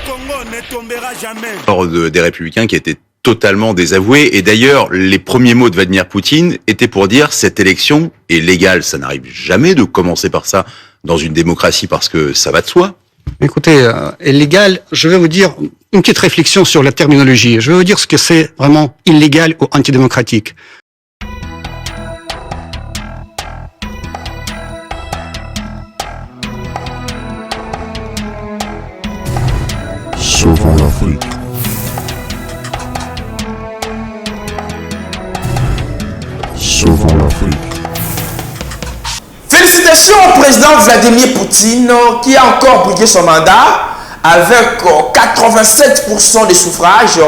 Congo ne tombera jamais. Des Républicains qui étaient totalement désavoués. Et d'ailleurs, les premiers mots de Vladimir Poutine étaient pour dire cette élection est légale. Ça n'arrive jamais de commencer par ça dans une démocratie parce que ça va de soi. Écoutez, illégal, je vais vous dire une petite réflexion sur la terminologie. Je vais vous dire ce que c'est vraiment illégal ou antidémocratique. Sauvons l'Afrique. Sauvons l'Afrique. Félicitations au président Vladimir Poutine qui a encore brigué son mandat avec 87% des suffrages.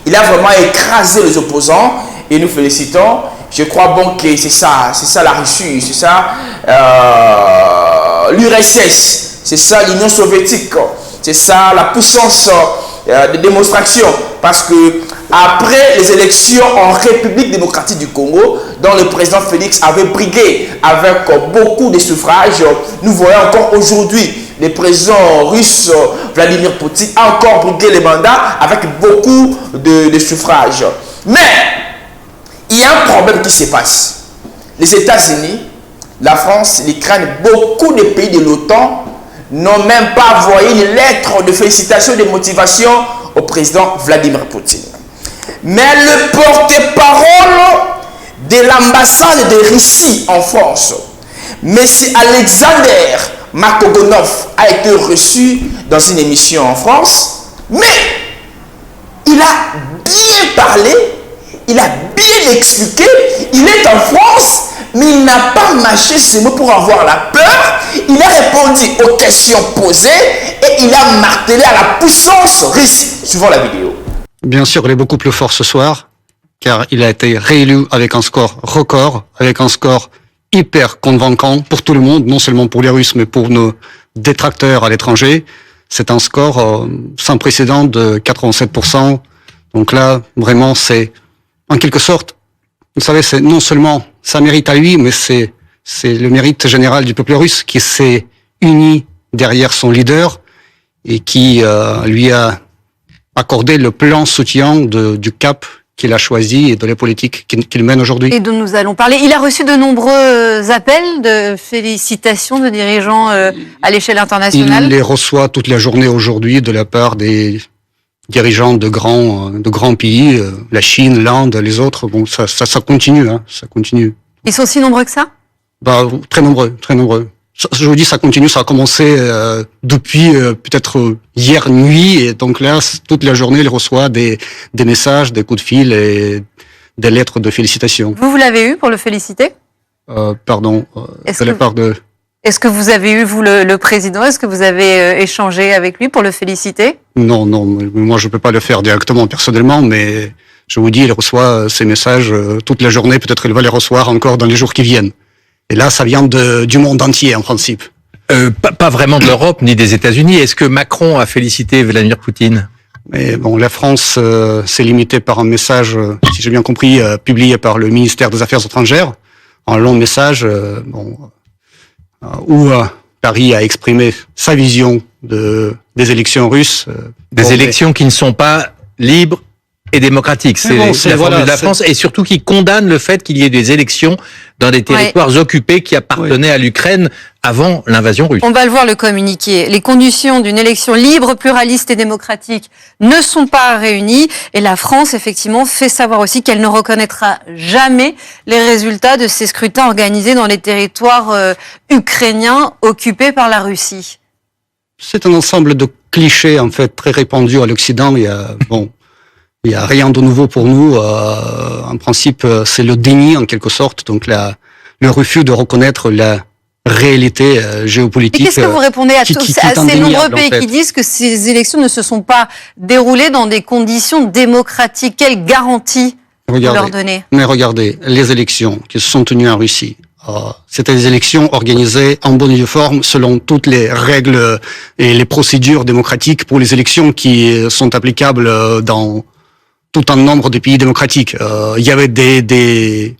Il a vraiment écrasé les opposants et nous félicitons. Je crois bon que c'est ça la Russie, c'est ça l'URSS, c'est ça l'Union soviétique, c'est ça la puissance de démonstration. Parce que après les élections en République démocratique du Congo, dont le président Félix avait brigué avec beaucoup de suffrages, nous voyons encore aujourd'hui le président russe Vladimir Poutine a encore brigué les mandats avec beaucoup de suffrages. Mais il y a un problème qui se passe. Les États-Unis, la France, l'Ukraine, beaucoup de pays de l'OTAN n'ont même pas envoyé une lettre de félicitations et de motivation au président Vladimir Poutine. Mais le porte-parole de l'ambassade de Russie en France, M. Alexander Makogonov, a été reçu dans une émission en France, mais il a bien parlé, il a bien expliqué, il est en France, mais il n'a pas mâché ses mots pour avoir la peur. Il a répondu aux questions posées et il a martelé à la puissance russe. Suivons la vidéo. Bien sûr, il est beaucoup plus fort ce soir, car il a été réélu avec un score record, avec un score hyper convaincant pour tout le monde, non seulement pour les Russes, mais pour nos détracteurs à l'étranger. C'est un score sans précédent de 87%. Donc là, vraiment, c'est en quelque sorte, vous savez, c'est non seulement ça mérite à lui, mais c'est le mérite général du peuple russe qui s'est uni derrière son leader et qui lui a accordé le plein soutien du cap qu'il a choisi et de la politique qu'il mène aujourd'hui. Et dont nous allons parler. Il a reçu de nombreux appels de félicitations de dirigeants à l'échelle internationale. Il les reçoit toute la journée aujourd'hui de la part des dirigeants de grands pays, la Chine, l'Inde, les autres. Bon, ça continue, hein, ça continue. Ils sont si nombreux que ça? Bah, très nombreux, très nombreux. Je vous dis, ça continue, ça a commencé depuis peut-être hier nuit, et donc là, toute la journée, il reçoit des messages, des coups de fil et des lettres de félicitations. Vous l'avez eu pour le féliciter? Pardon, de la part de... Est-ce que vous avez eu, vous, le président? Est-ce que vous avez échangé avec lui pour le féliciter? Non, moi je peux pas le faire directement, personnellement, mais je vous dis, il reçoit ces messages toute la journée, peut-être il va les recevoir encore dans les jours qui viennent. Et là, ça vient du monde entier, en principe. Pas vraiment de l'Europe ni des États-Unis. Est-ce que Macron a félicité Vladimir Poutine? Mais bon, la France s'est limitée par un message, si j'ai bien compris, publié par le ministère des Affaires étrangères, un long message, où Paris a exprimé sa vision des élections russes. Des élections qui ne sont pas libres et démocratiques. C'est la formule de la France, et surtout qui condamne le fait qu'il y ait des élections dans des territoires occupés qui appartenaient à l'Ukraine avant l'invasion russe. On va le voir, le communiqué. Les conditions d'une élection libre, pluraliste et démocratique ne sont pas réunies, et la France, effectivement, fait savoir aussi qu'elle ne reconnaîtra jamais les résultats de ces scrutins organisés dans les territoires ukrainiens occupés par la Russie. C'est un ensemble de clichés, en fait, très répandus à l'Occident. Il y a rien de nouveau pour nous. En principe, c'est le déni, en quelque sorte, donc le refus de reconnaître la réalité géopolitique. Et qu'est-ce que vous répondez à ces nombreux pays qui disent que ces élections ne se sont pas déroulées dans des conditions démocratiques? Quelle garantie vous leur donnez? Mais regardez, les élections qui se sont tenues en Russie, c'était des élections organisées en bonne et due forme selon toutes les règles et les procédures démocratiques pour les élections qui sont applicables dans tout un nombre de pays démocratiques. Il y avait des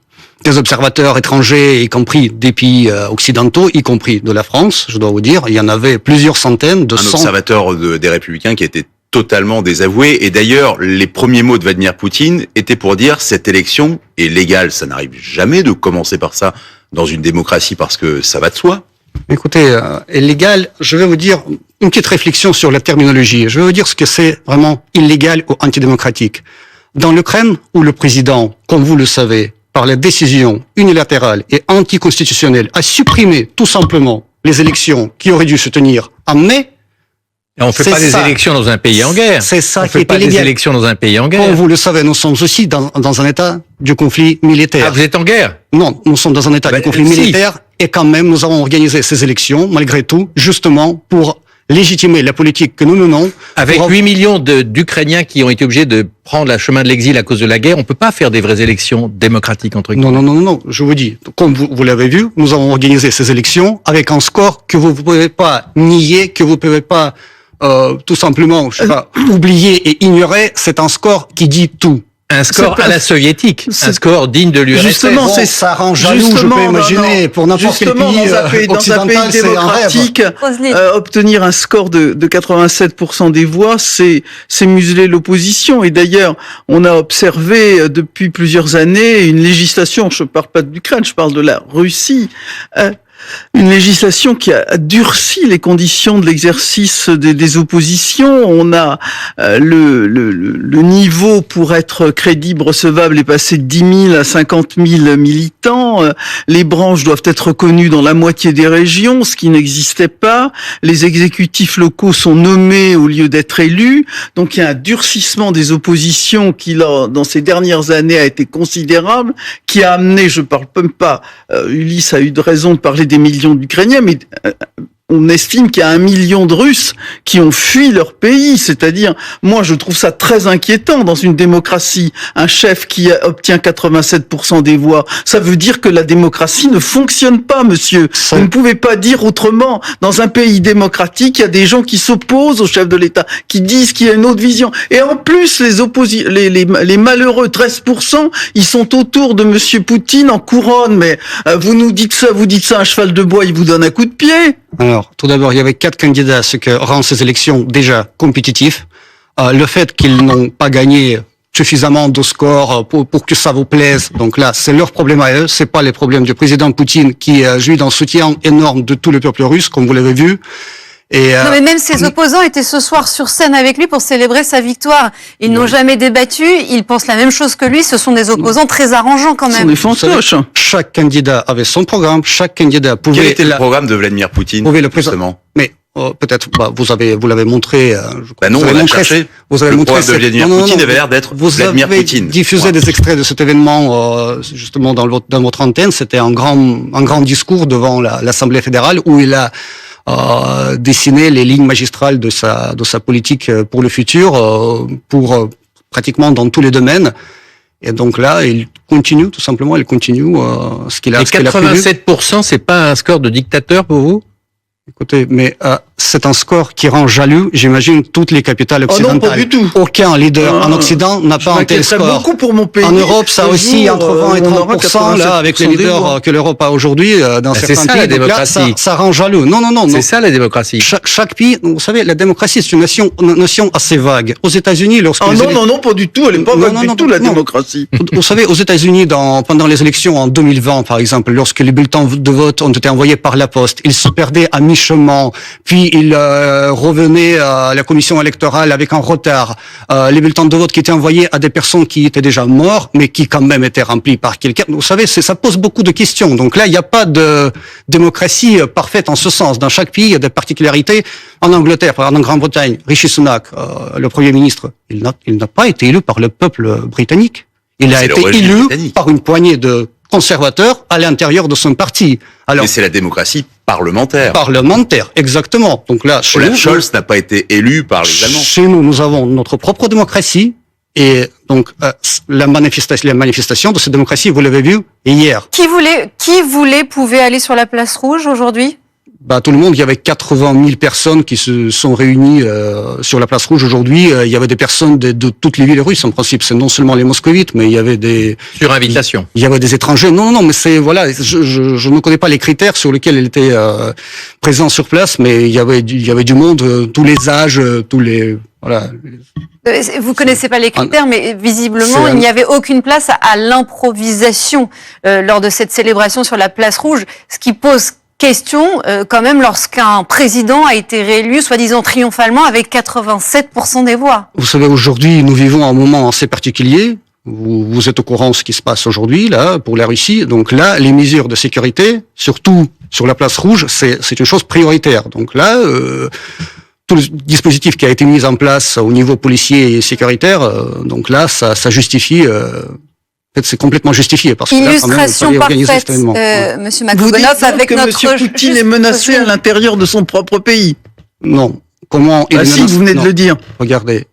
observateurs étrangers, y compris des pays occidentaux, y compris de la France, je dois vous dire. Il y en avait plusieurs centaines de Un observateur des Républicains qui était totalement désavoué. Et d'ailleurs, les premiers mots de Vladimir Poutine étaient pour dire cette élection est légale. Ça n'arrive jamais de commencer par ça dans une démocratie parce que ça va de soi. Écoutez, illégal, je vais vous dire une petite réflexion sur la terminologie. Je vais vous dire ce que c'est vraiment illégal ou antidémocratique. Dans l'Ukraine, où le président, comme vous le savez, par la décision unilatérale et anticonstitutionnelle, a supprimé tout simplement les élections qui auraient dû se tenir en mai. Et on ne fait pas des élections dans un pays en guerre. C'est ça on qui fait est pas illégal. des élections dans un pays en guerre. Comme vous le savez, nous sommes aussi dans un état du conflit militaire. Ah, vous êtes en guerre? Non, nous sommes dans un état du conflit militaire et quand même nous avons organisé ces élections, malgré tout, justement pour légitimer la politique que nous menons. Avec 8 millions d'Ukrainiens qui ont été obligés de prendre le chemin de l'exil à cause de la guerre, on peut pas faire des vraies élections démocratiques, entre guillemets. Non, je vous dis, comme vous l'avez vu, nous avons organisé ces élections avec un score que vous ne pouvez pas nier, que vous ne pouvez pas tout simplement oublier et ignorer. C'est un score qui dit tout. Un score à la soviétique, un score digne de l'URSS. Justement, Bon, ça rend jaloux, je peux imaginer, pour n'importe quel pays occidental, c'est un rêve. Obtenir un score de 87% des voix, c'est museler l'opposition. Et d'ailleurs, on a observé depuis plusieurs années une législation, je ne parle pas de l'Ukraine, je parle de la Russie, une législation qui a durci les conditions de l'exercice des oppositions. On a le niveau pour être crédible, recevable est passé de 10 000 à 50 000 militants. Les branches doivent être reconnues dans la moitié des régions, ce qui n'existait pas. Les exécutifs locaux sont nommés au lieu d'être élus. Donc il y a un durcissement des oppositions qui, dans ces dernières années, a été considérable, qui a amené, je parle même pas, Ulysse a eu de raison de parler des millions d'Ukrainiens, mais on estime qu'il y a 1 million de Russes qui ont fui leur pays. C'est-à-dire, moi, je trouve ça très inquiétant dans une démocratie. Un chef qui obtient 87% des voix, ça veut dire que la démocratie ne fonctionne pas, monsieur. Vous ne pouvez pas dire autrement. Dans un pays démocratique, il y a des gens qui s'opposent au chef de l'État, qui disent qu'il y a une autre vision. Et en plus, les malheureux 13%, ils sont autour de monsieur Poutine en couronne. Mais vous nous dites ça, à un cheval de bois, il vous donne un coup de pied. Alors, tout d'abord, il y avait 4 candidats, ce que rend ces élections déjà compétitives. Le fait qu'ils n'ont pas gagné suffisamment de scores pour que ça vous plaise, donc là, c'est leur problème à eux, c'est pas les problèmes du président Poutine qui jouit d'un soutien énorme de tout le peuple russe, comme vous l'avez vu. Et non, mais même ses opposants étaient ce soir sur scène avec lui pour célébrer sa victoire. Ils n'ont jamais débattu, ils pensent la même chose que lui, ce sont des opposants très arrangeants quand même. Ce sont des fantoches. Chaque candidat avait son programme, chaque candidat pouvait... Quel était le programme de Vladimir Poutine, justement? Mais peut-être, vous l'avez montré... non, on l'a cherché. Vous avez le montré programme de Vladimir Poutine avait l'air d'être Vladimir Poutine. Vous avez diffusé des extraits de cet événement, justement, dans votre antenne. C'était un grand discours devant l'Assemblée fédérale où il a dessiner les lignes magistrales de sa politique pour le futur, pour pratiquement dans tous les domaines. Et donc là, il continue, tout simplement, ce qu'il a prévu. 87%, c'est pas un score de dictateur pour vous? Écoutez, mais c'est un score qui rend jaloux, j'imagine, toutes les capitales occidentales. Oh non, pas du tout. Aucun leader en Occident n'a pas un tel score. Beaucoup pour mon pays. En Europe, ça aussi entre 20 et 30%, là, avec les leaders que l'Europe a aujourd'hui, dans certains pays. La démocratie. Là, ça rend jaloux. Non. C'est ça, la démocratie. Chaque pays, vous savez, la démocratie, c'est une notion assez vague. Aux États-Unis, lorsque non, pas du tout. Elle est pas vague du tout, la démocratie. Vous savez, aux États-Unis, pendant les élections en 2020, par exemple, lorsque les bulletins de vote ont été envoyés par la poste, ils se perdaient à mi-chemin, puis ils revenaient à la commission électorale avec un retard. Les bulletins de vote qui étaient envoyés à des personnes qui étaient déjà mortes, mais qui quand même étaient remplis par quelqu'un. Vous savez, ça pose beaucoup de questions. Donc là, il n'y a pas de démocratie parfaite en ce sens. Dans chaque pays, il y a des particularités. En Angleterre, en Grande-Bretagne, Rishi Sunak, le Premier ministre, il n'a pas été élu par le peuple britannique. Il a été élu par une poignée de conservateurs à l'intérieur de son parti. Mais c'est la démocratie parlementaire. Parlementaire, exactement. Donc là, Olaf Scholz n'a pas été élu par les Allemands. Chez nous, nous avons notre propre démocratie. Et donc, la manifestation de cette démocratie, vous l'avez vu hier. Qui pouvait aller sur la place rouge aujourd'hui? Bah, tout le monde, il y avait 80 000 personnes qui se sont réunies sur la place rouge aujourd'hui. Il y avait des personnes de toutes les villes russes, en principe. C'est non seulement les moscovites, mais il y avait des... Sur invitation. Il y avait des étrangers. Non, mais c'est... Voilà, je ne connais pas les critères sur lesquels elle était présente sur place, mais il y avait du monde, tous les âges, tous les... Voilà. Vous connaissez pas les critères, mais visiblement, il n'y avait aucune place à l'improvisation lors de cette célébration sur la place rouge, ce qui pose question quand même lorsqu'un président a été réélu, soi-disant triomphalement, avec 87% des voix. Vous savez, aujourd'hui, nous vivons un moment assez particulier. Vous êtes au courant de ce qui se passe aujourd'hui, là, pour la Russie. Donc là, les mesures de sécurité, surtout sur la place rouge, c'est une chose prioritaire. Donc là, tout le dispositif qui a été mis en place au niveau policier et sécuritaire, donc là, ça justifie... En fait, c'est complètement justifié parce que illustration là, quand même, il fallait organiser parfaite, Monsieur Vous dites Maklogonov, avec que notre M. Poutine est menacé à l'intérieur de son propre pays. Non. Comment il est si, vous venez de le dire. Regardez.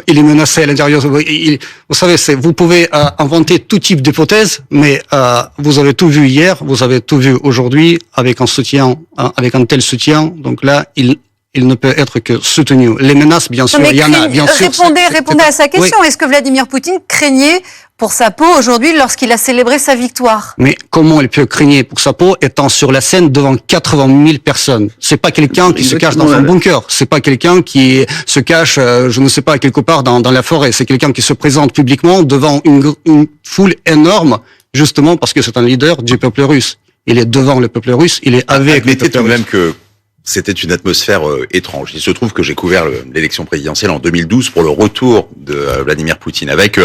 Il est menacé à l'intérieur. Vous savez, vous pouvez inventer tout type d'hypothèses, mais vous avez tout vu hier, vous avez tout vu aujourd'hui avec un soutien, avec un tel soutien. Donc là, il ne peut être que soutenu. Les menaces, bien sûr, il y en a, bien sûr. Répondez à sa question. Oui. Est-ce que Vladimir Poutine craignait pour sa peau aujourd'hui lorsqu'il a célébré sa victoire? Mais comment il peut craigner pour sa peau étant sur la scène devant 80 000 personnes? C'est pas quelqu'un qui se cache dans son bunker. C'est pas quelqu'un qui se cache, je ne sais pas, quelque part dans la forêt. C'est quelqu'un qui se présente publiquement devant une foule énorme, justement parce que c'est un leader du peuple russe. Il est devant le peuple russe, il est avec le peuple russe. Tout de même que c'était une atmosphère étrange. Il se trouve que j'ai couvert l'élection présidentielle en 2012 pour le retour de Vladimir Poutine, avec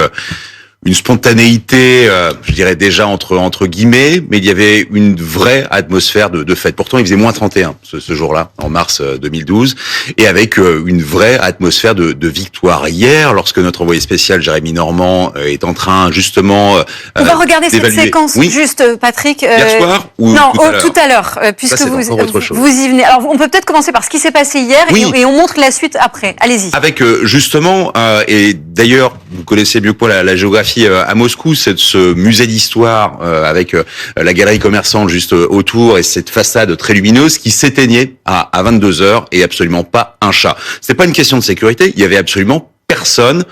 une spontanéité, je dirais déjà entre guillemets, mais il y avait une vraie atmosphère de fête. Pourtant, il faisait moins 31 ce jour-là, en mars 2012, et avec une vraie atmosphère de victoire. Hier, lorsque notre envoyé spécial Jérémy Normand est en train justement on va regarder cette séquence, juste Patrick. Hier soir ou non, tout à l'heure, puisque vous y venez. Alors, on peut peut-être commencer par ce qui s'est passé hier, et on montre la suite après. Allez-y. Avec justement, et d'ailleurs, vous connaissez mieux que moi la géographie à Moscou, c'est ce musée d'histoire avec la galerie commerçante juste autour et cette façade très lumineuse qui s'éteignait à 22h et absolument pas un chat. C'était pas une question de sécurité, il y avait absolument personne.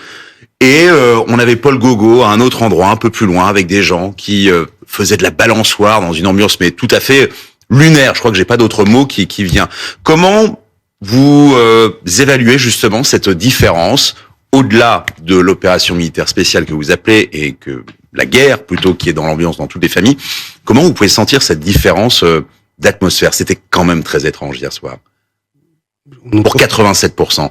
Et on avait Paul Gauguin à un autre endroit, un peu plus loin, avec des gens qui faisaient de la balançoire dans une ambiance mais tout à fait lunaire. Je crois que j'ai pas d'autre mot qui vient. Comment vous évaluez justement cette différence au-delà de l'opération militaire spéciale que vous appelez et que la guerre plutôt qui est dans l'ambiance dans toutes les familles? Comment vous pouvez sentir cette différence d'atmosphère? C'était quand même très étrange hier soir. Pour 87%.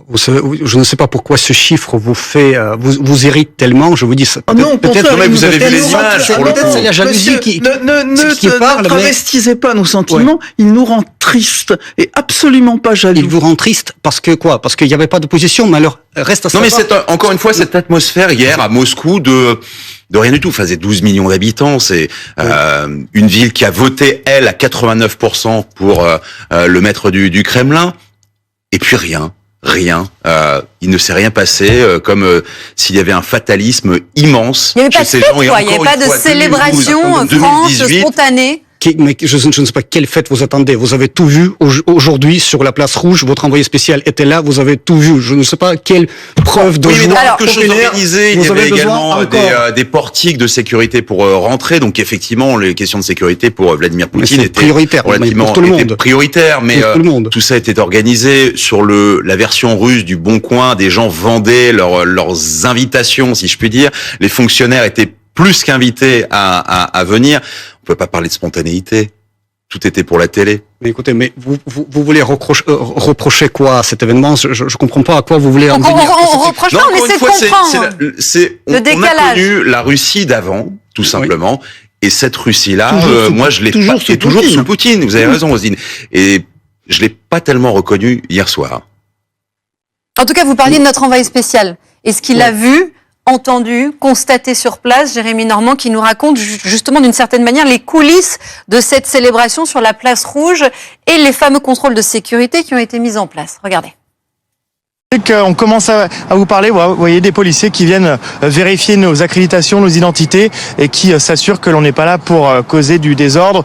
Vous savez, je ne sais pas pourquoi ce chiffre vous fait, vous irrite tellement. Je vous dis ça. Peut-être que vous avez vu les images. Peut-être c'est la jalousie qui parle. Ne travestisez pas nos sentiments. Ouais. Il nous rend triste et absolument pas jaloux. Il vous rend triste parce que quoi? Parce qu'il n'y avait pas d'opposition. Mais alors reste à savoir. Non, mais encore une fois cette atmosphère hier à Moscou de rien du tout. Ça faisait 12 millions d'habitants. C'est une ville qui a voté elle à 89% pour le maître du Kremlin. Et puis rien. Il ne s'est rien passé, comme s'il y avait un fatalisme immense chez ces gens. Il n'y avait pas de célébration franche, spontanée. Mais je ne sais pas quelle fête vous attendez. Vous avez tout vu aujourd'hui sur la place rouge. Votre envoyé spécial était là. Vous avez tout vu. Je ne sais pas quelle preuve de joie. Quelque chose organisé. Il y avait également des portiques de sécurité pour rentrer. Donc effectivement, les questions de sécurité pour Vladimir Poutine étaient prioritaires, relativement pour tout le monde. Prioritaires. Mais tout ça était organisé sur la version russe du Bon Coin. Des gens vendaient leurs invitations, si je puis dire. Les fonctionnaires étaient plus qu'invités à venir. On peut pas parler de spontanéité. Tout était pour la télé. Mais écoutez, mais vous voulez reprocher quoi à cet événement? Je comprends pas à quoi vous voulez en venir. On reproche pas, on essaie de comprendre. On a connu la Russie d'avant, tout simplement. Oui. Et cette Russie-là, moi, je l'ai pas. C'est toujours sous Poutine. Vous avez raison, Rosine. Et je l'ai pas tellement reconnu hier soir. En tout cas, vous parliez de notre envoyé spécial. Est-ce qu'il a vu, entendu, constaté sur place, Jérémy Normand, qui nous raconte justement d'une certaine manière les coulisses de cette célébration sur la place rouge et les fameux contrôles de sécurité qui ont été mis en place? Regardez. On commence à vous parler, vous voyez des policiers qui viennent vérifier nos accréditations, nos identités et qui s'assurent que l'on n'est pas là pour causer du désordre,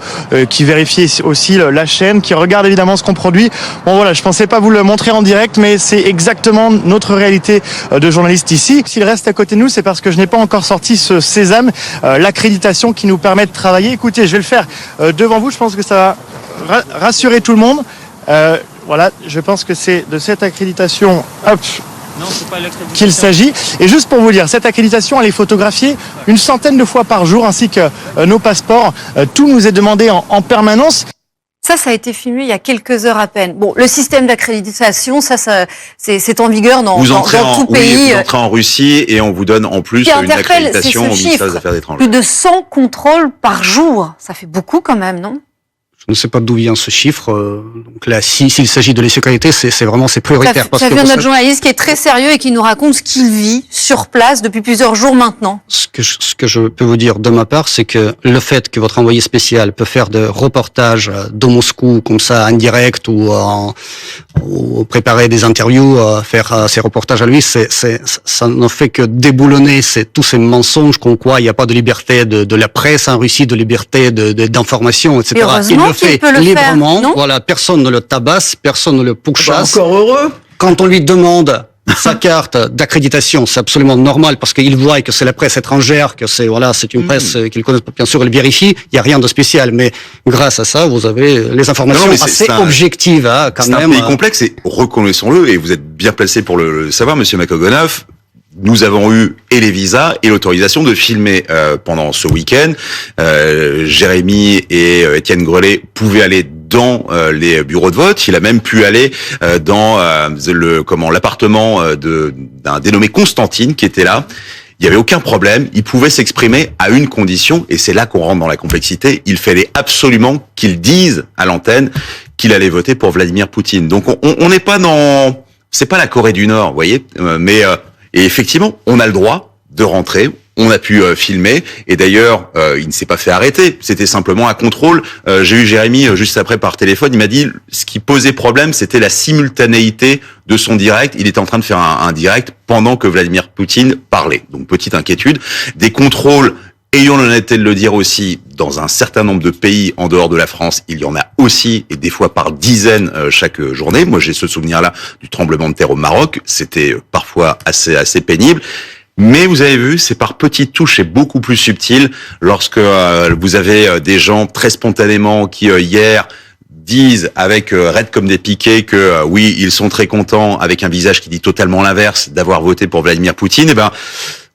qui vérifient aussi la chaîne, qui regardent évidemment ce qu'on produit. Bon voilà, je pensais pas vous le montrer en direct, mais c'est exactement notre réalité de journaliste ici. S'il reste à côté de nous, c'est parce que je n'ai pas encore sorti ce sésame, l'accréditation qui nous permet de travailler. Écoutez, je vais le faire devant vous, je pense que ça va rassurer tout le monde. Voilà, je pense que c'est de cette accréditation qu'il s'agit. Et juste pour vous dire, cette accréditation, elle est photographiée une centaine de fois par jour, ainsi que nos passeports. Tout nous est demandé en permanence. Ça a été filmé il y a quelques heures à peine. Bon, le système d'accréditation, c'est en vigueur dans tout pays. Vous entrez en Russie et on vous donne en plus une accréditation au ministère des Affaires étrangères. Plus de 100 contrôles par jour. Ça fait beaucoup quand même, non ? Je ne sais pas d'où vient ce chiffre. Donc là, s'il s'agit de l'insécurité, c'est vraiment prioritaire. Ça vient de notre journaliste qui est très sérieux et qui nous raconte ce qu'il vit sur place depuis plusieurs jours maintenant. Ce que je peux vous dire de ma part, c'est que le fait que votre envoyé spécial peut faire de reportages de Moscou comme ça en direct ou préparer des interviews, faire ces reportages à lui, ça ne fait que déboulonner tous ces mensonges qu'on croit il n'y a pas de liberté de la presse en Russie, de liberté d'information, etc. Il le fait librement. Voilà, personne ne le tabasse, personne ne le pourchasse. Encore heureux. Quand on lui demande sa carte d'accréditation, c'est absolument normal parce qu'il voit que c'est la presse étrangère, que c'est une presse qu'il connaît, bien sûr, il vérifie. Il y a rien de spécial, mais grâce à ça, vous avez les informations assez objectives, quand même. C'est un pays complexe et reconnaissons-le, et vous êtes bien placé pour le savoir, Monsieur Makogonov. Nous avons eu et les visas et l'autorisation de filmer pendant ce week-end. Jérémy et Étienne Grelet pouvaient aller dans les bureaux de vote. Il a même pu aller dans l'appartement d'un dénommé Constantine qui était là. Il n'y avait aucun problème. Il pouvait s'exprimer à une condition, et c'est là qu'on rentre dans la complexité. Il fallait absolument qu'il dise à l'antenne qu'il allait voter pour Vladimir Poutine. Donc on n'est pas dans, c'est pas la Corée du Nord, vous voyez, et effectivement, on a le droit de rentrer. On a pu filmer, et d'ailleurs, il ne s'est pas fait arrêter. C'était simplement un contrôle. J'ai eu Jérémy juste après par téléphone. Il m'a dit ce qui posait problème, c'était la simultanéité de son direct. Il était en train de faire un direct pendant que Vladimir Poutine parlait. Donc petite inquiétude. Des contrôles, ayons l'honnêteté de le dire aussi, dans un certain nombre de pays en dehors de la France, il y en a aussi, et des fois par dizaines chaque journée. Moi, j'ai ce souvenir-là du tremblement de terre au Maroc. C'était parfois assez pénible. Mais vous avez vu, c'est par petites touches et beaucoup plus subtil lorsque vous avez des gens très spontanément qui hier disent avec raide comme des piquets que oui, ils sont très contents, avec un visage qui dit totalement l'inverse, d'avoir voté pour Vladimir Poutine. Et ben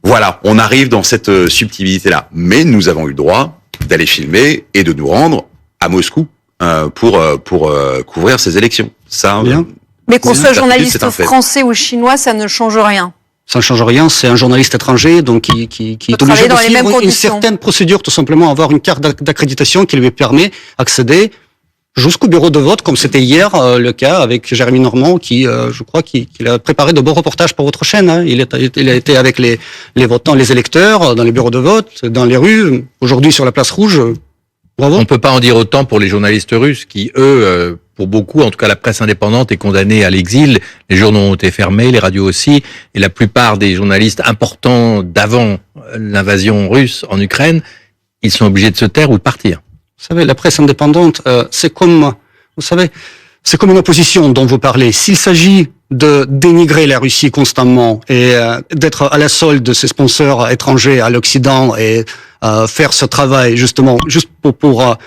voilà, on arrive dans cette subtilité-là. Mais nous avons eu le droit d'aller filmer et de nous rendre à Moscou pour couvrir ces élections. Ça. Mais qu'on soit journaliste français ou chinois, ça ne change rien. Ça ne change rien, c'est un journaliste étranger, donc qui est obligé de suivre une certaine procédure, tout simplement avoir une carte d'accréditation qui lui permet d'accéder jusqu'au bureau de vote, comme c'était hier le cas avec Jérémy Normand, qui, je crois, qu'il a préparé de beaux reportages pour votre chaîne. Hein. Il a été avec les votants, les électeurs, dans les bureaux de vote, dans les rues, aujourd'hui sur la place Rouge. Bravo. On peut pas en dire autant pour les journalistes russes qui, eux, pour beaucoup, en tout cas la presse indépendante est condamnée à l'exil. Les journaux ont été fermés, les radios aussi, et la plupart des journalistes importants d'avant l'invasion russe en Ukraine, ils sont obligés de se taire ou de partir. Vous savez, la presse indépendante, c'est comme une opposition dont vous parlez. S'il s'agit de dénigrer la Russie constamment et d'être à la solde de ses sponsors étrangers à l'Occident et faire ce travail justement juste pour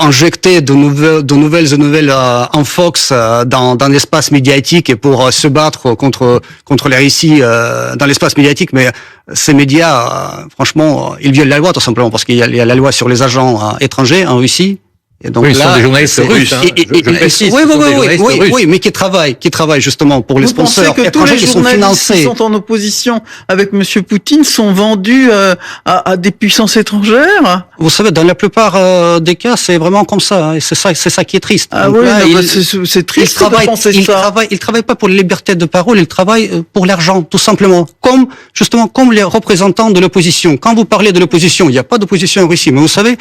injecter de nouvelles infox dans l'espace médiatique et pour se battre contre la Russie dans l'espace médiatique, mais ces médias franchement ils violent la loi tout simplement parce qu'il y a la loi sur les agents étrangers en Russie. Et donc oui, là, ce sont des journalistes russes. Oui, mais qui travaillent justement pour les sponsors étrangers qui sont financés. Qui sont en opposition avec Monsieur Poutine sont vendus à des puissances étrangères. Vous savez, dans la plupart des cas, c'est vraiment comme ça. Et c'est ça qui est triste. Ah oui, c'est triste de penser ça. Ils travaillent pas pour la liberté de parole, ils travaillent pour l'argent, tout simplement. Comme les représentants de l'opposition. Quand vous parlez de l'opposition, il n'y a pas d'opposition en Russie, mais vous savez.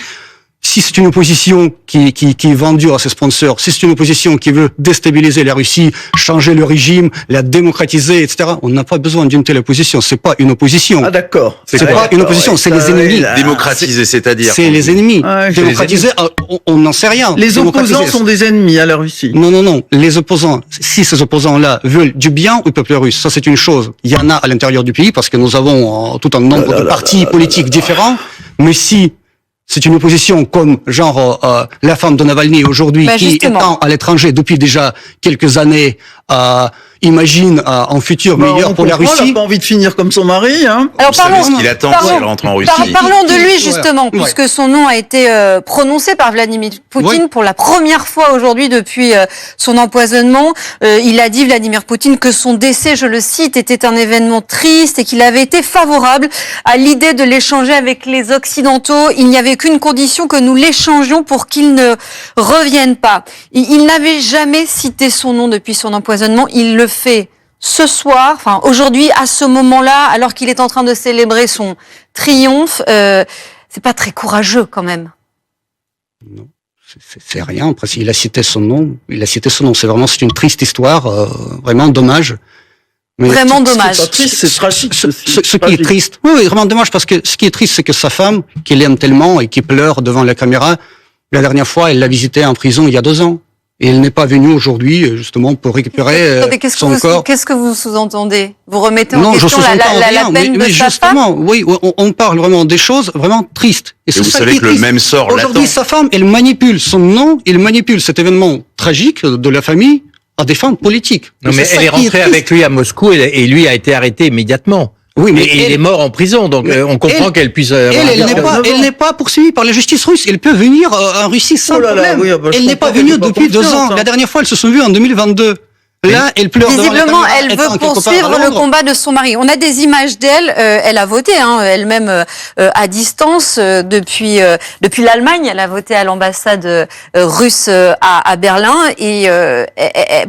si c'est une opposition qui est vendue à ses sponsors, si c'est une opposition qui veut déstabiliser la Russie, changer le régime, la démocratiser, etc., on n'a pas besoin d'une telle opposition. C'est pas une opposition. Ah d'accord. C'est pas une opposition, c'est les ennemis. Démocratiser, c'est-à-dire. C'est les ennemis. Ouais, Démocratiser, on n'en sait rien. Les Démocratiser, opposants sont des ennemis à la Russie. Non. Les opposants, si ces opposants-là veulent du bien au peuple russe, ça c'est une chose. Il y en a à l'intérieur du pays parce que nous avons tout un nombre de partis politiques différents. Mais si c'est une opposition comme genre la femme de Navalny aujourd'hui, qui étant à l'étranger depuis déjà quelques années, imagine un futur meilleur pour la Russie. Elle n'a pas envie de finir comme son mari. Hein. Alors parlons, ce qu'il attend s'il rentre en Russie. Parlons de lui justement, puisque son nom a été prononcé par Vladimir Poutine pour la première fois aujourd'hui depuis son empoisonnement. Il a dit, Vladimir Poutine, que son décès, je le cite, était un événement triste et qu'il avait été favorable à l'idée de l'échanger avec les Occidentaux. Il n'y avait qu'une condition, que nous l'échangions pour qu'il ne revienne pas. Il n'avait jamais cité son nom depuis son empoisonnement. Il le fait ce soir, enfin aujourd'hui, à ce moment-là, alors qu'il est en train de célébrer son triomphe. C'est pas très courageux quand même. Non, c'est rien. Après, il a cité son nom. C'est une triste histoire, vraiment dommage. Mais vraiment dommage. C'est pas triste, c'est tragique. Ce qui est triste. Oui, vraiment dommage parce que ce qui est triste, c'est que sa femme, qu'il aime tellement et qui pleure devant la caméra, la dernière fois, elle l'a visité en prison il y a 2 ans. Et elle n'est pas venue aujourd'hui, justement, pour récupérer son corps. Qu'est-ce que vous sous-entendez? Vous remettez en question la peine de sa justement, femme? Oui, on parle vraiment des choses vraiment tristes. Et vous savez que le même sort l'attend. Aujourd'hui, sa femme, elle manipule son nom, elle manipule cet événement tragique de la famille à des fins politiques. Non, mais elle est rentrée avec lui à Moscou et lui a été arrêté immédiatement. Oui, mais il est mort en prison, donc on comprend qu'elle puisse. Elle n'est pas poursuivie par la justice russe. Elle peut venir en Russie sans problème. Elle n'est pas venue depuis 2 ans. La dernière fois, elle se sont vues en 2022. Là, elle pleure. Visiblement, elle veut poursuivre le combat de son mari. On a des images d'elle. Elle a voté elle-même à distance depuis l'Allemagne. Elle a voté à l'ambassade russe à Berlin. Et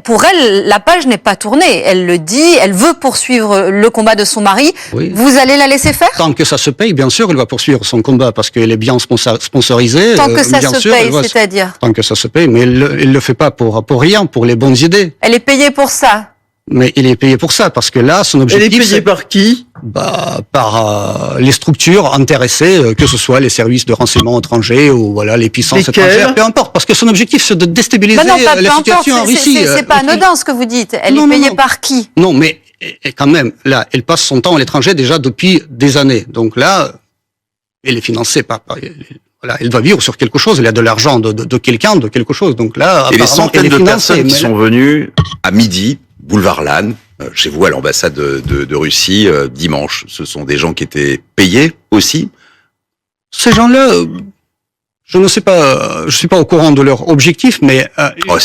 pour elle, la page n'est pas tournée. Elle le dit. Elle veut poursuivre le combat de son mari. Oui. Vous allez la laisser faire? Tant que ça se paye, bien sûr, elle va poursuivre son combat parce qu'elle est bien sponsorisée. Tant que ça se paye, c'est-à-dire? Tant que ça se paye, mais elle le fait pas pour rien, pour les bonnes idées. Elle est payée pour ça. Mais il est payé pour ça, parce que là, son objectif... Elle est payée par qui? Par les structures intéressées, que ce soit les services de renseignement étrangers ou voilà les puissances étrangères, peu importe, parce que son objectif c'est de déstabiliser la situation en Russie. C'est pas anodin ce que vous dites. Elle est payée par qui? Non, mais et quand même, là, elle passe son temps à l'étranger déjà depuis des années. Donc là, elle est financée par voilà, elle va vivre sur quelque chose, elle a de l'argent de quelqu'un, de quelque chose. Donc là, et les centaines de personnes qui sont venues à midi, boulevard Lannes, chez vous à l'ambassade de Russie, dimanche, ce sont des gens qui étaient payés aussi? Ces gens-là, je ne sais pas, je suis pas au courant de leur objectif, mais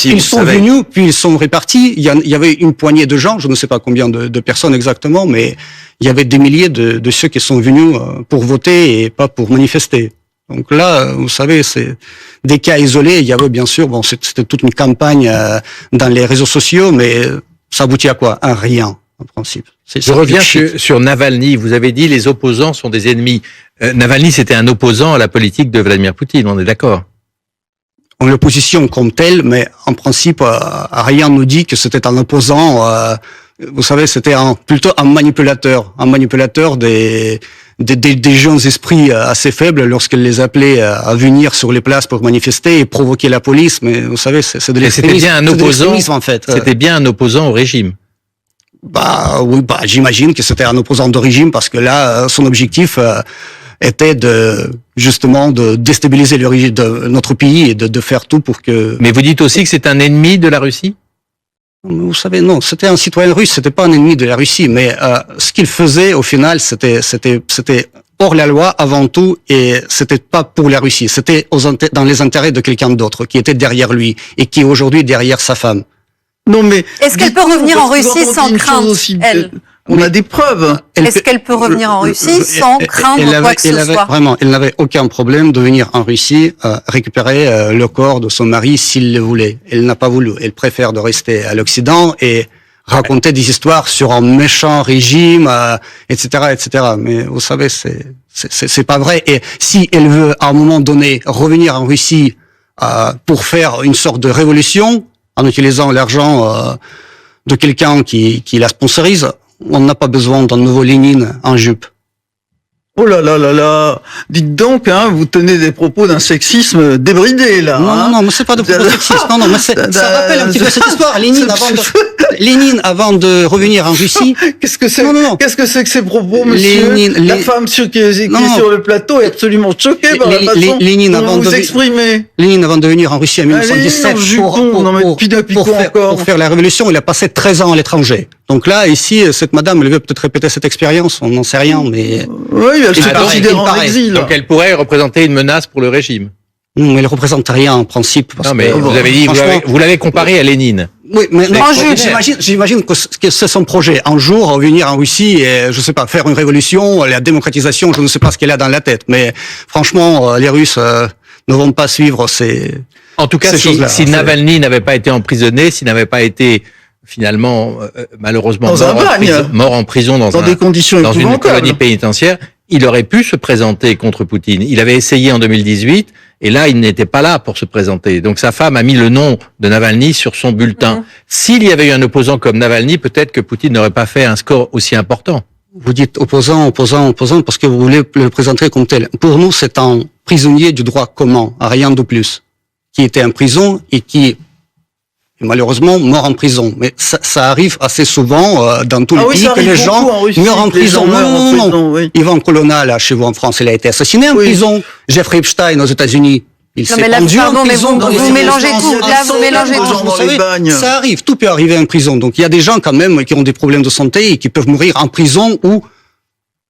ils sont venus, puis ils sont répartis. Il y avait une poignée de gens, je ne sais pas combien de personnes exactement, mais il y avait des milliers de ceux qui sont venus pour voter et pas pour manifester. Donc là, vous savez, c'est des cas isolés. Il y avait bien sûr, c'était toute une campagne dans les réseaux sociaux, mais ça aboutit à quoi? À rien, en principe. Je reviens sur Navalny. Vous avez dit les opposants sont des ennemis. Navalny, c'était un opposant à la politique de Vladimir Poutine, on est d'accord? En l'opposition comme telle, mais en principe, rien nous dit que c'était un opposant. Vous savez, c'était plutôt un manipulateur des jeunes esprits assez faibles lorsqu'elle les appelait à venir sur les places pour manifester et provoquer la police. Mais vous savez, c'est de l'extrémisme. C'était bien un opposant, en fait. C'était bien un opposant au régime. Oui, j'imagine que c'était un opposant de régime parce que là, son objectif était justement de déstabiliser le régime de notre pays et de faire tout pour que... Mais vous dites aussi que c'est un ennemi de la Russie? Vous savez, non, c'était un citoyen russe, c'était pas un ennemi de la Russie, mais ce qu'il faisait au final, c'était hors la loi avant tout, et c'était pas pour la Russie, c'était dans les intérêts de quelqu'un d'autre qui était derrière lui et qui est aujourd'hui derrière sa femme. Non mais est-ce qu'elle peut revenir en Russie sans crainte, elle? On a des preuves. Est-ce qu'elle peut revenir en Russie sans craindre quoi que ce soit? Vraiment, elle n'avait aucun problème de venir en Russie récupérer le corps de son mari s'il le voulait. Elle n'a pas voulu. Elle préfère de rester à l'Occident et raconter des histoires sur un méchant régime, etc., etc. Mais vous savez, c'est pas vrai. Et si elle veut à un moment donné revenir en Russie pour faire une sorte de révolution en utilisant l'argent de quelqu'un qui la sponsorise, on n'a pas besoin d'un nouveau Lénine en jupe. Oh là là là là. Dites donc, hein, vous tenez des propos d'un sexisme débridé, là. Non, mais c'est pas de propos sexistes. Non, mais ça rappelle un petit peu cette histoire. Lénine, avant de revenir en Russie. Qu'est-ce que c'est? Qu'est-ce que c'est que ces propos, monsieur? La femme qui est sur le plateau est absolument choquée par la façon dont vous vous exprimez. Lénine, avant de venir en Russie en 1917, pour faire la révolution, il a passé 13 ans à l'étranger. Donc là, ici, cette madame, elle veut peut-être répéter cette expérience, on n'en sait rien, mais... Oui, elle se considère en exil. Donc elle pourrait représenter une menace pour le régime. Non, mais elle représente rien en principe. Non, mais vous avez dit, vous l'avez comparé à Lénine. Oui, mais j'imagine que c'est son projet. Un jour, revenir en Russie et, je sais pas, faire une révolution, la démocratisation, je ne sais pas ce qu'elle a dans la tête. Mais franchement, les Russes ne vont pas suivre ces... En tout cas, si Navalny n'avait pas été emprisonné, s'il n'avait pas été finalement, malheureusement, mort en prison dans des conditions dans une colonie pénitentiaire, il aurait pu se présenter contre Poutine. Il avait essayé en 2018, et là, il n'était pas là pour se présenter. Donc sa femme a mis le nom de Navalny sur son bulletin. S'il y avait eu un opposant comme Navalny, peut-être que Poutine n'aurait pas fait un score aussi important. Vous dites opposant, parce que vous voulez le présenter comme tel. Pour nous, c'est un prisonnier du droit commun, rien de plus, qui était en prison et qui malheureusement mort en prison. Mais ça arrive assez souvent dans tous les pays que les gens meurent en prison. Non. Yvan Colonna, là, chez vous en France, il a été assassiné en prison. Jeffrey Epstein aux États-Unis, il s'est pendu en prison. Vous mélangez tout. Là, vous mélangez tout. Ça arrive, tout peut arriver en prison. Donc il y a des gens quand même qui ont des problèmes de santé et qui peuvent mourir en prison ou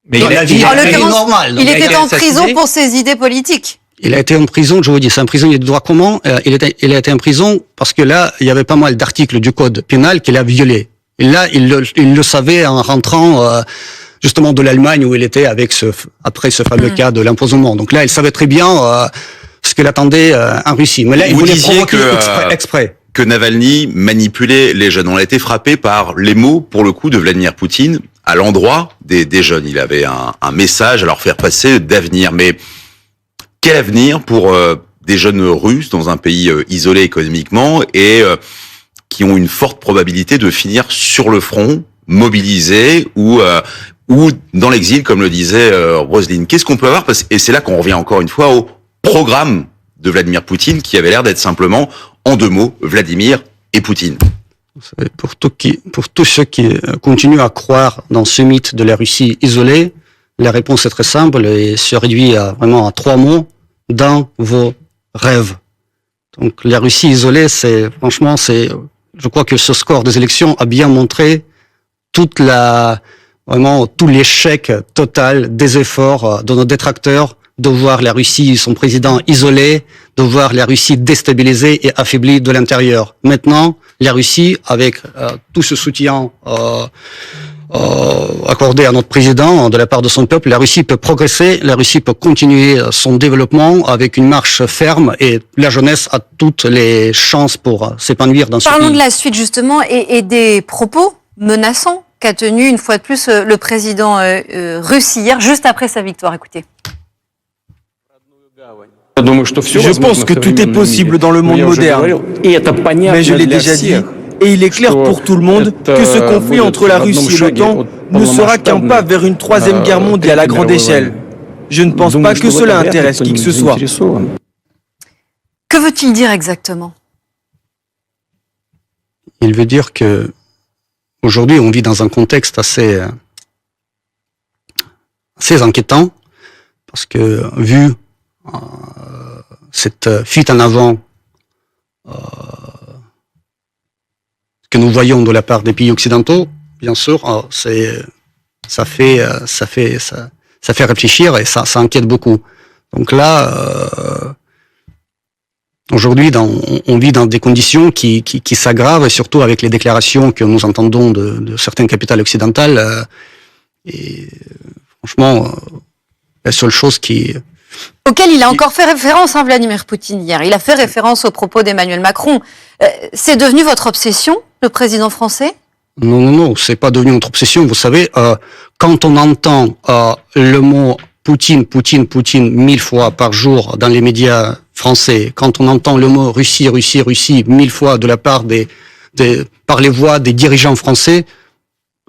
dans la vie normale. Il était en prison pour ses idées politiques. Il a été en prison, je vous dis, c'est un prisonnier de droit commun. Il a été en prison parce que là, il y avait pas mal d'articles du code pénal qu'il a violés. Et là, il le savait en rentrant justement de l'Allemagne où il était après ce fameux cas de l'empoisonnement. Donc là, il savait très bien ce qu'il attendait en Russie. Mais là, il voulait provoquer exprès. Que Navalny manipulait les jeunes. On a été frappé par les mots, pour le coup, de Vladimir Poutine à l'endroit des jeunes. Il avait un message à leur faire passer d'avenir. Mais quel avenir pour des jeunes Russes dans un pays isolé économiquement et qui ont une forte probabilité de finir sur le front, mobilisés ou dans l'exil, comme le disait Roselyne. Qu'est-ce qu'on peut avoir? Et c'est là qu'on revient encore une fois au programme de Vladimir Poutine qui avait l'air d'être simplement, en deux mots, Vladimir et Poutine. Pour tous ceux qui continuent à croire dans ce mythe de la Russie isolée, la réponse est très simple et se réduit vraiment à 3 mots: dans vos rêves. Donc la Russie isolée, je crois que ce score des élections a bien montré tout l'échec total des efforts de nos détracteurs de voir la Russie, son président isolé, de voir la Russie déstabilisée et affaiblie de l'intérieur. Maintenant, la Russie, avec tout ce soutien accordé à notre président de la part de son peuple, la Russie peut progresser, la Russie peut continuer son développement avec une marche ferme et la jeunesse a toutes les chances pour s'épanouir dans ce pays. Parlons de la suite justement et des propos menaçants qu'a tenu une fois de plus le président russe hier, juste après sa victoire. Écoutez. Je pense que tout est possible dans le monde moderne, mais je l'ai déjà dit, et il est clair pour tout le monde que ce conflit entre la Russie et l'OTAN ne sera qu'un pas vers une troisième guerre mondiale à grande échelle. Je ne pense pas que cela intéresse qui que ce soit. Que veut-il dire exactement? Il veut dire que aujourd'hui on vit dans un contexte assez inquiétant, parce que vu cette fuite en avant que nous voyons de la part des pays occidentaux, bien sûr, ça fait réfléchir et ça inquiète beaucoup. Donc là, aujourd'hui, on vit dans des conditions qui s'aggravent, et surtout avec les déclarations que nous entendons de certaines capitales occidentales. Et franchement, la seule chose auquel il a encore fait référence, Vladimir Poutine, hier. Il a fait référence aux propos d'Emmanuel Macron. C'est devenu votre obsession, le président français? Non, c'est pas devenu notre obsession. Vous savez, quand on entend le mot Poutine 1000 fois par jour dans les médias français, quand on entend le mot Russie 1000 fois de la part par les voix des dirigeants français,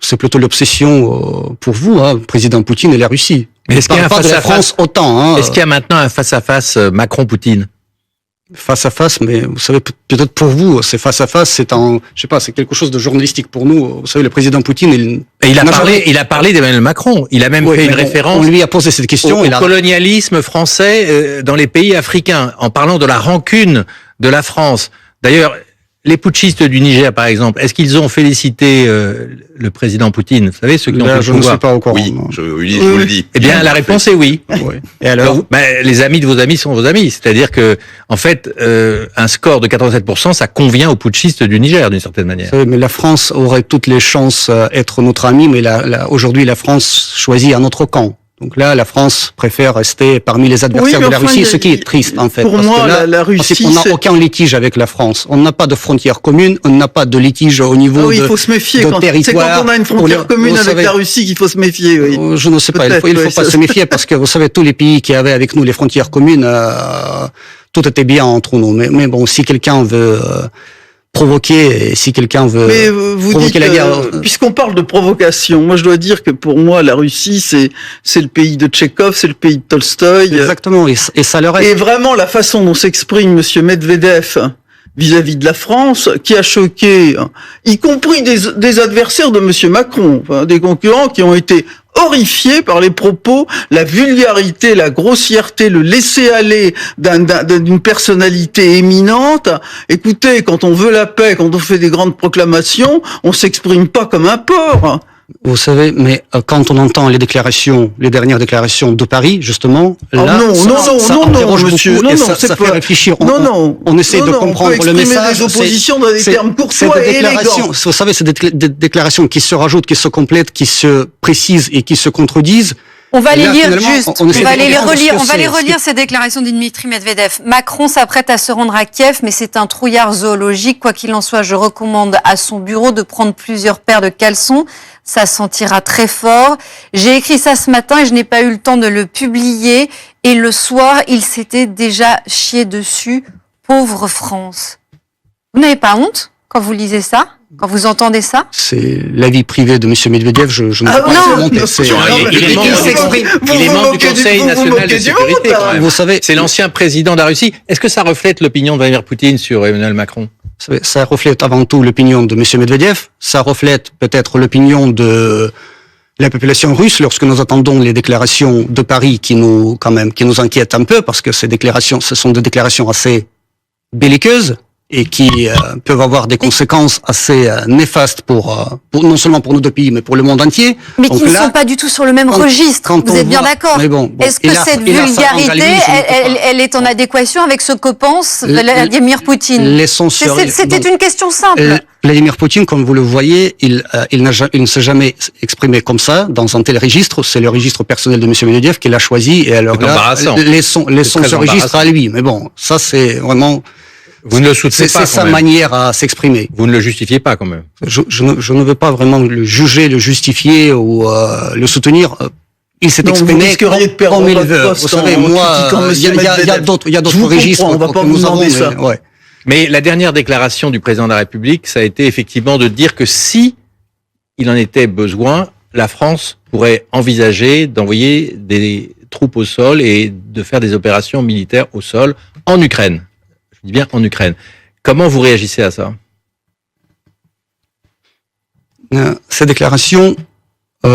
c'est plutôt l'obsession pour vous, président Poutine et la Russie. Mais est-ce qu'il y a un face-à-France autant Est-ce qu'il y a maintenant un face-à-face Macron-Poutine? Face à face, mais vous savez, peut-être pour vous, c'est face à face, c'est c'est quelque chose de journalistique pour nous. Vous savez, le président Poutine, il a parlé d'Emmanuel Macron. Il a même fait une référence. On lui a posé cette question. Au colonialisme français dans les pays africains, en parlant de la rancune de la France. D'ailleurs, les putschistes du Niger, par exemple, est-ce qu'ils ont félicité le président Poutine? Vous savez, ceux qui ont fait le pouvoir. Je ne sais pas encore. Oui, je vous le dis. Eh bien, la réponse est oui. Et alors, les amis de vos amis sont vos amis. C'est-à-dire que, en fait, un score de 87%, ça convient aux putschistes du Niger, d'une certaine manière. Mais la France aurait toutes les chances d'être notre ami, mais aujourd'hui, la France choisit un autre camp. Donc là, la France préfère rester parmi les adversaires de la Russie, ce qui est triste en fait. Pour moi, là, la Russie, on n'a aucun litige avec la France. On n'a pas de frontière commune, on n'a pas de litige au niveau il faut se méfier de territoire. C'est quand on a une frontière commune avec la Russie qu'il faut se méfier. Oui. Je ne sais pas, il faut pas se méfier parce que vous savez, tous les pays qui avaient avec nous les frontières communes, tout était bien entre nous. Mais bon, si quelqu'un veut provoquer, et si quelqu'un veut provoquer la guerre. Puisqu'on parle de provocation, moi je dois dire que pour moi la Russie c'est le pays de Tchekhov, c'est le pays de Tolstoï. Exactement, et ça leur est. Et vraiment la façon dont s'exprime Monsieur Medvedev vis-à-vis de la France, qui a choqué, y compris des adversaires de Monsieur Macron, des concurrents qui ont été horrifiés par les propos, la vulgarité, la grossièreté, le laisser-aller d'une personnalité éminente. Écoutez, quand on veut la paix, quand on fait des grandes proclamations, on s'exprime pas comme un porc. Vous savez, mais quand on entend les dernières déclarations de Paris, justement, là, non, monsieur, ça fait réfléchir. On essaie de comprendre le message. Des oppositions dans des termes courtois et élégants. Vous savez, c'est des déclarations qui se rajoutent, qui se complètent, qui se précisent et qui se contredisent. On va les lire juste. On va les relire ces déclarations de Dmitri Medvedev. Macron s'apprête à se rendre à Kiev, mais c'est un trouillard zoologique. Quoi qu'il en soit, je recommande à son bureau de prendre plusieurs paires de caleçons. Ça sentira très fort. J'ai écrit ça ce matin et je n'ai pas eu le temps de le publier. Et le soir, il s'était déjà chié dessus. Pauvre France. Vous n'avez pas honte quand vous lisez ça? Quand vous entendez ça? C'est l'avis privé de M. Medvedev, je ne peux pas monter. Il est membre du Conseil national de sécurité. Vous savez, c'est l'ancien président de la Russie. Est-ce que ça reflète l'opinion de Vladimir Poutine sur Emmanuel Macron? Ça reflète avant tout l'opinion de M. Medvedev. Ça reflète peut-être l'opinion de la population russe lorsque nous entendons les déclarations de Paris qui nous inquiètent un peu parce que ce sont des déclarations assez belliqueuses et qui peuvent avoir des conséquences assez néfastes pour non seulement pour nos deux pays, mais pour le monde entier. Mais qui ne sont pas du tout sur le même registre. Vous êtes bien d'accord? Est-ce que cette vulgarité, elle est en adéquation avec ce que pense Vladimir Poutine? C'était une question simple. Vladimir Poutine, comme vous le voyez, il ne s'est jamais exprimé comme ça dans un tel registre. C'est le registre personnel de M. Medvedev qu'il a choisi. Et alors là, laissons ce registre à lui. Mais bon, ça c'est vraiment. Vous ne le soutenez pas. C'est sa manière à s'exprimer. Vous ne le justifiez pas quand même. Je ne veux pas vraiment le juger, le justifier ou le soutenir. Il s'est exprimé comme il veut. Vous savez, moi, il y a d'autres registres. On va pas vous demander ça. Mais la dernière déclaration du président de la République, ça a été effectivement de dire que si il en était besoin, la France pourrait envisager d'envoyer des troupes au sol et de faire des opérations militaires au sol en Ukraine. Je dis bien en Ukraine. Comment vous réagissez à ça? Ces déclarations, il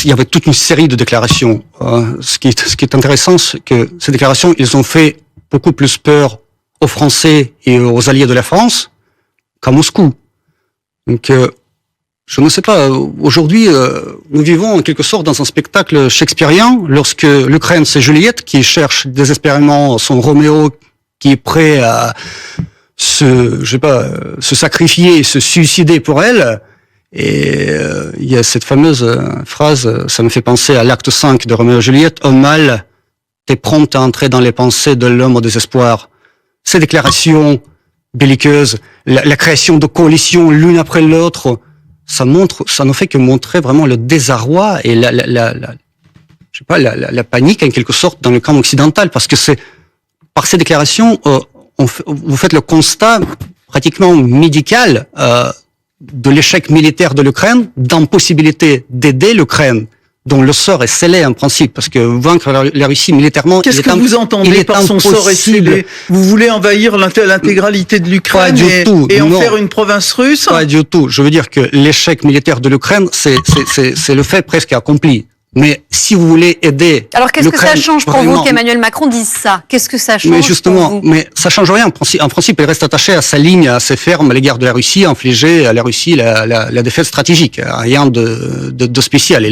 y avait toute une série de déclarations. Ce qui est intéressant, c'est que ces déclarations, ils ont fait beaucoup plus peur aux Français et aux alliés de la France qu'à Moscou. Donc, je ne sais pas, aujourd'hui, nous vivons en quelque sorte dans un spectacle shakespearien lorsque l'Ukraine, c'est Juliette qui cherche désespérément son Roméo qui est prêt à se sacrifier, se suicider pour elle. Et il y a cette fameuse phrase, ça me fait penser à l'acte 5 de Roméo et Juliette, « Homme mal, t'es prompt à entrer dans les pensées de l'homme au désespoir ». Ces déclarations belliqueuses, la création de coalitions l'une après l'autre, ça ne fait que montrer vraiment le désarroi et la panique en quelque sorte dans le camp occidental, parce que par ces déclarations, vous faites le constat pratiquement médical de l'échec militaire de l'Ukraine, d'impossibilité d'aider l'Ukraine, dont le sort est scellé en principe, parce que vaincre la Russie militairement... Qu'est-ce que vous entendez par son sort est scellé? Vous voulez envahir l'intégralité de l'Ukraine et en faire une province russe? Pas du tout. Je veux dire que l'échec militaire de l'Ukraine, c'est le fait presque accompli. Mais si vous voulez aider... Alors qu'est-ce que ça change pour vous qu'Emmanuel Macron dise ça? Qu'est-ce que ça change mais justement, pour vous? Mais ça change rien. En principe, il reste attaché à sa ligne assez ferme à l'égard de la Russie, infliger à la Russie la défaite stratégique. Rien de spécial.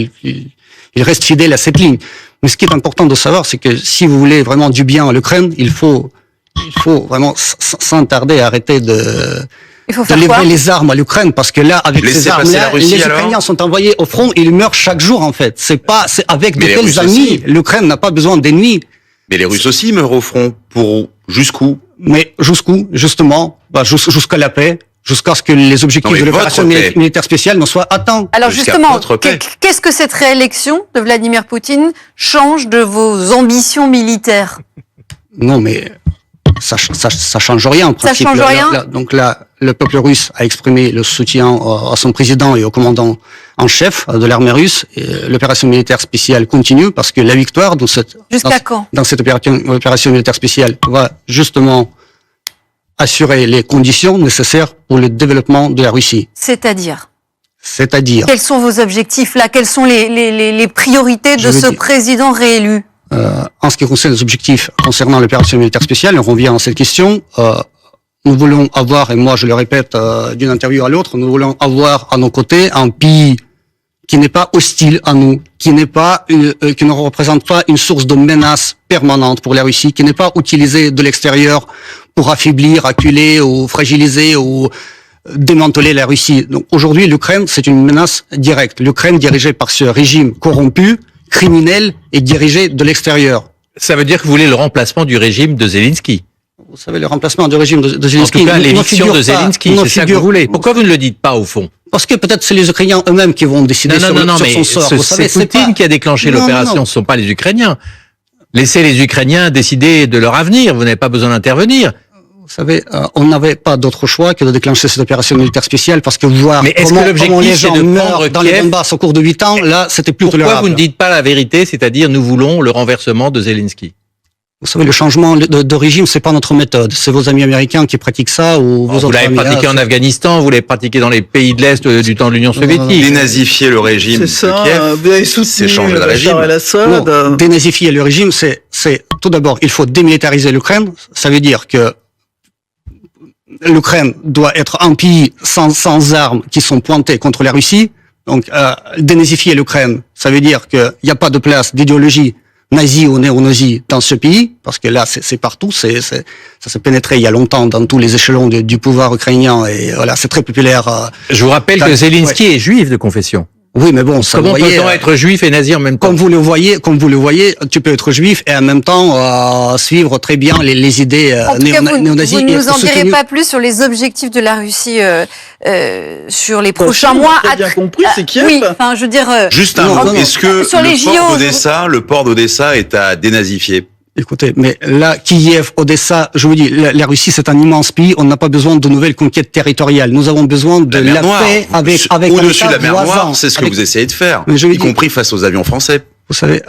Il reste fidèle à cette ligne. Mais ce qui est important de savoir, c'est que si vous voulez vraiment du bien à l'Ukraine, il faut vraiment sans tarder arrêter de livrer les armes à l'Ukraine, parce que là, avec ces armes-là, les Ukrainiens sont envoyés au front et ils meurent chaque jour, en fait. C'est avec de tels amis, l'Ukraine n'a pas besoin d'ennemis. Mais les Russes aussi meurent au front. Jusqu'où? Mais jusqu'où? Justement, jusqu'à la paix. Jusqu'à ce que les objectifs de l'opération militaire spéciale ne soient atteints. Alors justement, qu'est-ce que cette réélection de Vladimir Poutine change de vos ambitions militaires? Non, mais ça change rien en principe. Ça change rien. Donc là, le peuple russe a exprimé le soutien à son président et au commandant en chef de l'armée russe. L'opération militaire spéciale continue, parce que la victoire dans cette opération militaire spéciale va justement assurer les conditions nécessaires pour le développement de la Russie. C'est-à-dire quels sont vos objectifs là? Quelles sont les priorités de ce président réélu? En ce qui concerne les objectifs concernant l'opération militaire spéciale, on revient à cette question. Nous voulons avoir, et moi je le répète d'une interview à l'autre, nous voulons avoir à nos côtés un pays qui n'est pas hostile à nous, qui ne représente pas une source de menace permanente pour la Russie, qui n'est pas utilisé de l'extérieur pour affaiblir, acculer ou fragiliser ou démanteler la Russie. Donc aujourd'hui, l'Ukraine, c'est une menace directe. L'Ukraine dirigée par ce régime corrompu, criminel et dirigé de l'extérieur. Ça veut dire que vous voulez le remplacement du régime de Zelensky? Vous savez, le remplacement du régime de Zelensky... En tout cas, l'éviction de Zelensky, c'est ça que vous voulez. Pourquoi vous ne le dites pas, au fond? Parce que peut-être c'est les Ukrainiens eux-mêmes qui vont décider sur son sort. C'est Poutine qui a déclenché l'opération, ce ne sont pas les Ukrainiens. Laissez les Ukrainiens décider de leur avenir, vous n'avez pas besoin d'intervenir. Vous savez, on n'avait pas d'autre choix que de déclencher cette opération militaire spéciale, parce que voir comment les gens meurent dans les Donbass au cours de 8 ans, là, c'était plus tolérable. Pourquoi vous ne dites pas la vérité, c'est-à-dire nous voulons le renversement de Zelensky? Vous savez, le changement de régime, c'est pas notre méthode. C'est vos amis américains qui pratiquent ça, ou vos autres vous l'avez amis. pratiqué en Afghanistan, vous l'avez pratiqué dans les pays de l'Est du temps de l'Union soviétique. Dénazifier le régime de Kiev, vous avez soutenu changer le régime. Non, dénazifier le régime, c'est tout d'abord, il faut démilitariser l'Ukraine. Ça veut dire que l'Ukraine doit être un pays sans armes qui sont pointées contre la Russie. Donc, dénazifier l'Ukraine, ça veut dire qu'il n'y a pas de place d'idéologie nazi ou néo-nazi dans ce pays, parce que là, c'est partout, ça s'est pénétré il y a longtemps dans tous les échelons du pouvoir ukrainien, et voilà, c'est très populaire. Je vous rappelle que Zelensky est juif de confession. Oui, mais bon, ça comment peut-on être juif et nazi en même temps? Comme vous le voyez, tu peux être juif et en même temps suivre très bien les idées néo-nazis. Vous ne nous en direz pas plus sur les objectifs de la Russie sur les prochains mois. Bien compris, c'est Kiev. Oui, enfin, je veux dire. Juste un mot. Est-ce que le port d'Odessa est à dénazifier? Écoutez, mais là, Kiev, Odessa, je vous dis, la Russie, c'est un immense pays. On n'a pas besoin de nouvelles conquêtes territoriales. Nous avons besoin de la paix avec au-dessus de la mer Noire. C'est ce que vous essayez de faire, y compris face aux avions français. Vous savez,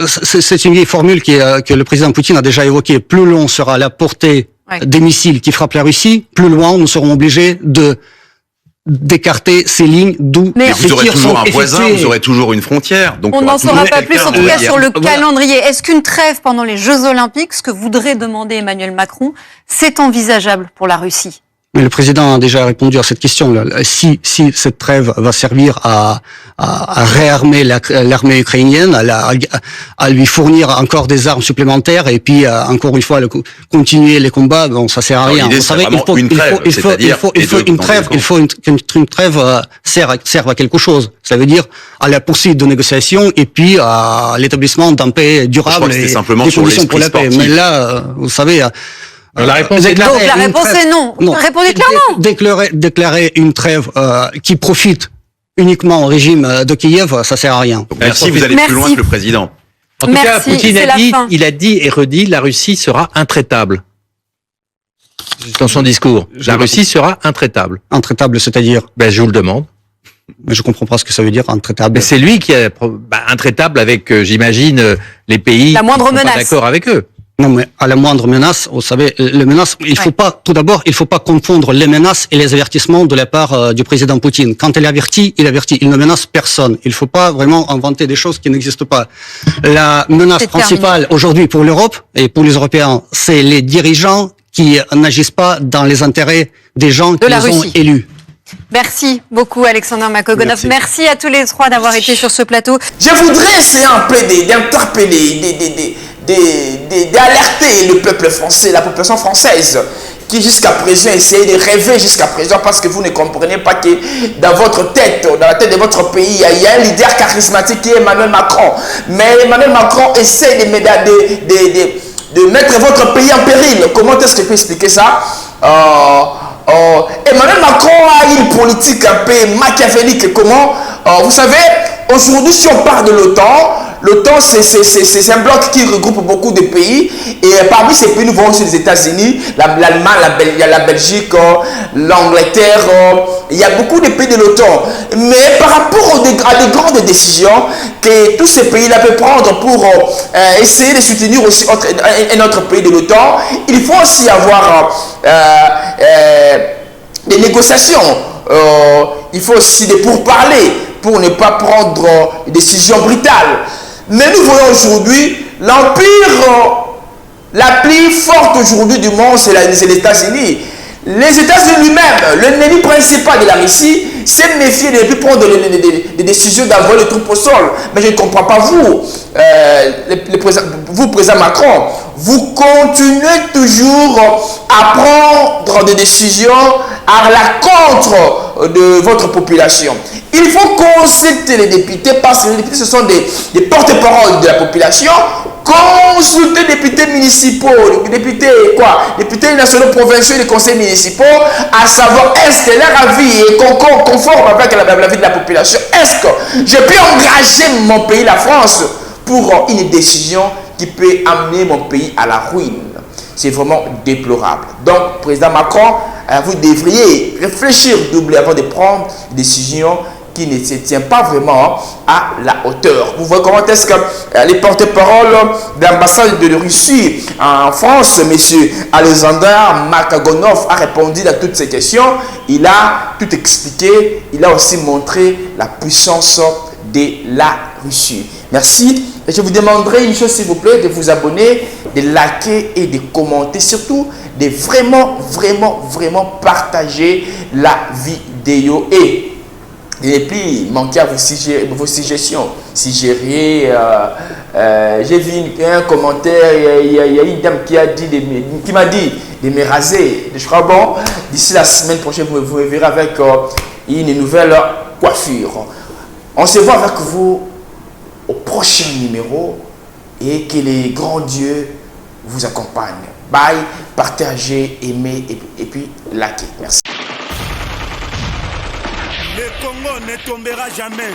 c'est une vieille formule que le président Poutine a déjà évoquée. Plus long sera la portée des missiles qui frappent la Russie, plus loin nous serons obligés d'écarter ces lignes d'où vous aurez toujours un voisin, vous aurez toujours une frontière. Donc on n'en saura pas plus, en tout cas, sur le calendrier. Est-ce qu'une trêve pendant les Jeux Olympiques, ce que voudrait demander Emmanuel Macron, c'est envisageable pour la Russie? Mais le président a déjà répondu à cette question. Si cette trêve va servir à réarmer l'armée ukrainienne, à lui fournir encore des armes supplémentaires, et puis encore une fois continuer les combats, bon, ça sert à rien. Vous savez, il faut qu'une trêve serve à quelque chose. Ça veut dire à la poursuite de négociations et puis à l'établissement d'un paix durable et des conditions pour la paix. Mais là, vous savez, La réponse est donc la réponse est non. Répondez clairement. Déclarer une trêve qui profite uniquement au régime de Kiev, ça sert à rien. Merci, vous allez plus loin que le président. En tout cas, Poutine il a dit et redit, la Russie sera intraitable. Dans son discours, la Russie sera intraitable. Intraitable, c'est-à-dire? Je vous le demande. Mais je comprends pas ce que ça veut dire, intraitable. Mais c'est lui qui est intraitable avec, j'imagine, les pays la moindre qui sont menace. Pas d'accord avec eux. Non, mais à la moindre menace, vous savez, les menaces, il faut pas, tout d'abord, il faut pas confondre les menaces et les avertissements de la part du président Poutine. Quand il avertit, il avertit. Il ne menace personne. Il faut pas vraiment inventer des choses qui n'existent pas. La menace principale aujourd'hui pour l'Europe et pour les Européens, c'est les dirigeants qui n'agissent pas dans les intérêts des gens qui les ont élus. Merci beaucoup Alexander Makogonov. Merci à tous les trois d'avoir été sur ce plateau. Je voudrais essayer un peu d'interpeller, d'alerter le peuple français, la population française, qui jusqu'à présent essaye de rêver jusqu'à présent parce que vous ne comprenez pas que dans votre tête, dans la tête de votre pays, il y a un leader charismatique qui est Emmanuel Macron. Mais Emmanuel Macron essaie de mettre votre pays en péril. Comment est-ce que je peux expliquer ça? Emmanuel Macron a une politique un peu machiavélique. Comment? Vous savez, aujourd'hui, si on parle de l'OTAN, l'OTAN, c'est un bloc qui regroupe beaucoup de pays. Et parmi ces pays, nous voyons aussi les États-Unis, l'Allemagne, la Belgique, l'Angleterre. Il y a beaucoup de pays de l'OTAN. Mais par rapport à des grandes décisions que tous ces pays-là peuvent prendre pour essayer de soutenir aussi un autre pays de l'OTAN, il faut aussi avoir des négociations. Il faut aussi des pourparlers pour ne pas prendre des décisions brutales. Mais nous voyons aujourd'hui l'empire la plus forte aujourd'hui du monde, c'est les États-Unis. Les États-Unis lui-même, l'ennemi principal de la Russie, s'est méfié de ne plus prendre des décisions d'envoyer les troupes au sol. Mais je ne comprends pas vous, vous, président Macron, vous continuez toujours à prendre des décisions à l'encontre de votre population. Il faut consulter les députés parce que les députés, ce sont des porte-parole de la population. Consulter les députés municipaux, les députés nationaux, provinciaux et les conseils municipaux, à savoir est-ce que leur avis est conforme avec la vie de la population. Est-ce que je peux engager mon pays, la France, pour une décision qui peut amener mon pays à la ruine? C'est vraiment déplorable. Donc, président Macron, vous devriez réfléchir double avant de prendre une décision qui ne se tient pas vraiment à la hauteur. Vous voyez comment est-ce que les porte-parole de l'ambassade de Russie en France, M. Alexander Makogonov, a répondu à toutes ces questions. Il a tout expliqué. Il a aussi montré la puissance de la Russie. Merci. Et je vous demanderai une chose, s'il vous plaît, de vous abonner, de liker et de commenter. Surtout, de vraiment partager la vidéo. Et puis, manquer à vos suggestions. Suggérer, j'ai vu un commentaire, il y a une dame qui m'a dit de me raser. Je crois, bon, d'ici la semaine prochaine, vous me verrez avec une nouvelle coiffure. On se voit avec vous au prochain numéro et que les grands dieux vous accompagnent. Bye, partagez, aimez et puis likez. Merci. Le Congo ne tombera jamais.